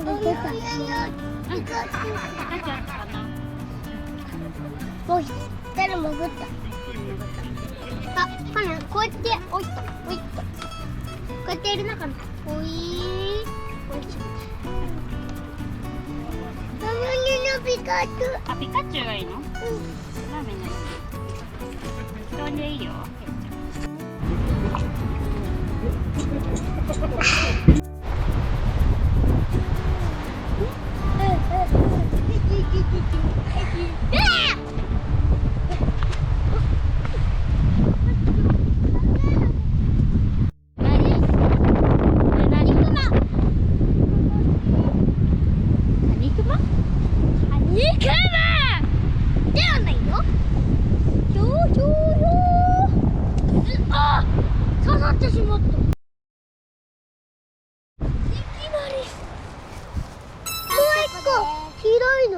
もう一人潜った。あ、こうやっておいっとおいっと。こうやってやるのかな。おいー。おいしょ。ピカチュウ。あ、ピカチュウがいいの？ラーメンじゃない。布団でいいよ。刺さってしまった。いきなり。もう一個広いの。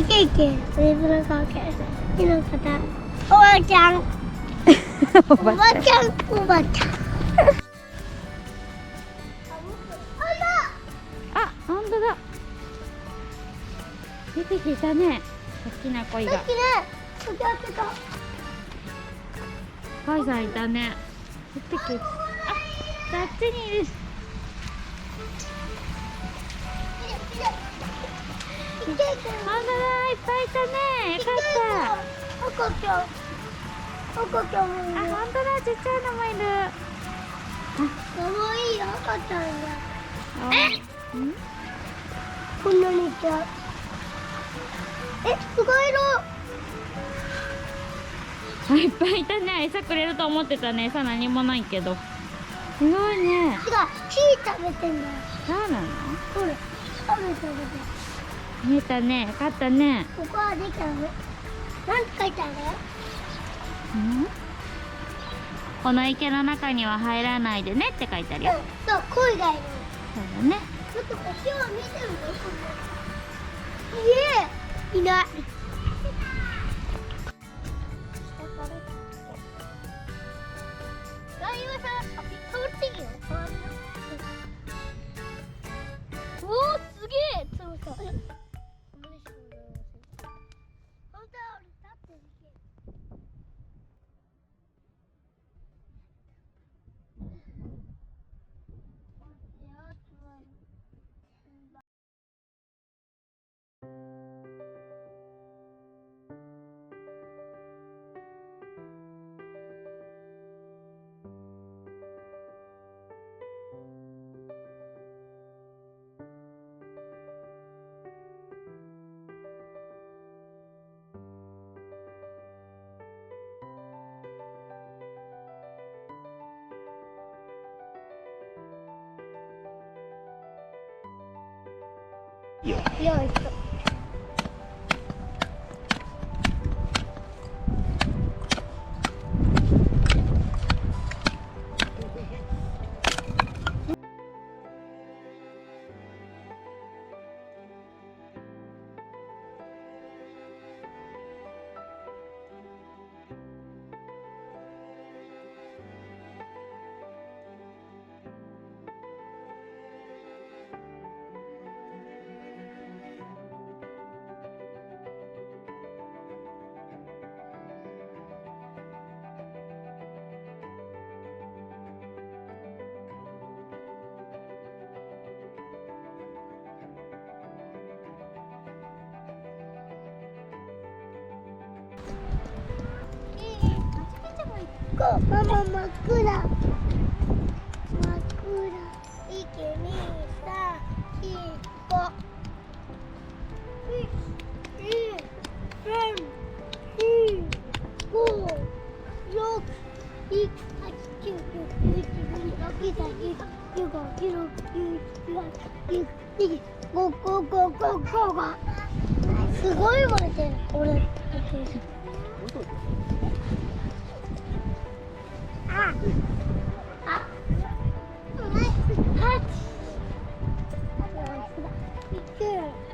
ケーキ、水風呂かける。木の方、おばちゃん。おばちゃん、おばちゃん。あ、本当だ。出てきたね。大きな鯉が。さっきね、使ってた。鯉さんいたね。出てきた。あ、あっちにいる。本当だ、いっぱいいたね。よか赤ちゃん。赤ちゃんもいる。った。あ、本当だ、ちっちゃいのもいる。かわいい赤ちゃんだ。ん？こんなにいた。すごいあ、いっぱいいたね。餌くれると思ってたね。餌何もないけど。すごいね。違う、木食べてんだよ。そうなの？ほら、食べて。見えたね。よかったね。ここはできたの。なんて書いてある？この池の中には入らないでねって書いてあるよ。そう、鯉がいる。そうだね。ちょっとこっちは見てるの？いない。おお、すげえ。本当は俺立ってるけど。よいしょ。ママ真っ暗。真っ暗。すごい燃えてる。俺。あ。あ。びっくり。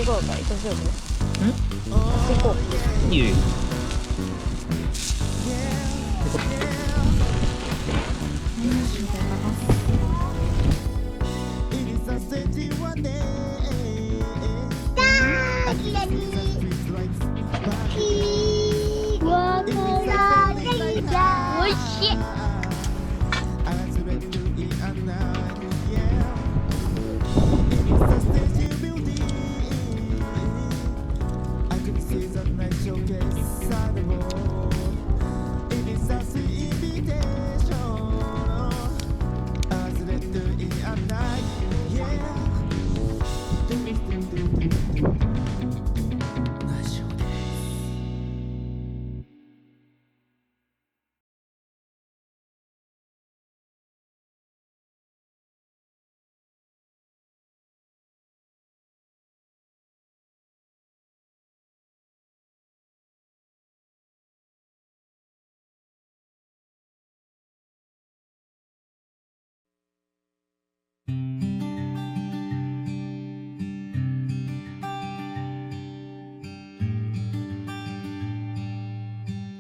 行こうか、行こう。いいよいいよ。